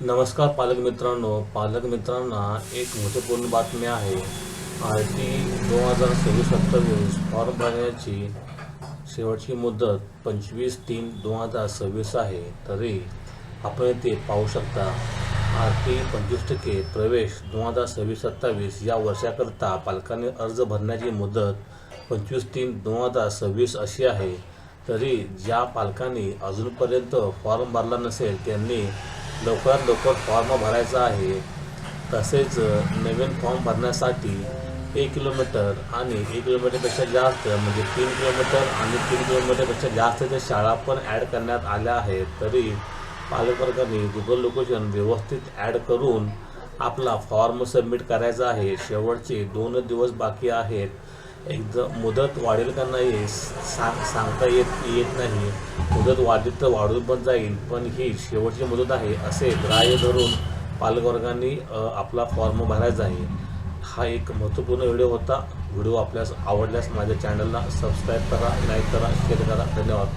नमस्कार पालक मित्रांना एक महत्त्वपूर्ण बातमी आहे. RT 2026-27 फॉर्म भरण्याची शेवटची मुदत 25/3/2026 आहे. तरी आपण इथे पाहू शकता RT 25% प्रवेश 2026-27 या वर्षाकरता पालकांनी अर्ज भरण्याची मुदत 25/3/2026 अशी आहे. तरी ज्या पालकांनी अजूनपर्यंत फॉर्म भरला नसेल त्यांनी लवकरात लवकर फॉर्म भरायचा आहे. तसेच नवीन फॉर्म भरण्यासाठी 1 किलोमीटर आणि 1 किलोमीटरपेक्षा जास्त म्हणजे 3 किलोमीटर आणि 3 किलोमीटरपेक्षा जास्तच्या शाळा पण ॲड करण्यात आल्या आहेत. तरी पालकवर्गांनी गुगल लोकेशन व्यवस्थित ॲड करून आपला फॉर्म सबमिट करायचा आहे. शेवटचे 2 दिवस बाकी आहेत. एकदम मुदत वाढेल का नाही सांगता येत नाही. मुदत वाढली तर वाढून पण जाईल, पण ही शेवटची मुदत आहे असे ग्राह्य धरून पालकवर्गांनी आपला फॉर्म भरायचा आहे. हा एक महत्त्वपूर्ण व्हिडिओ होता. व्हिडिओ आपल्यास आवडल्यास माझ्या चॅनलला सबस्क्राईब करा, लाईक करा, शेअर करा. धन्यवाद.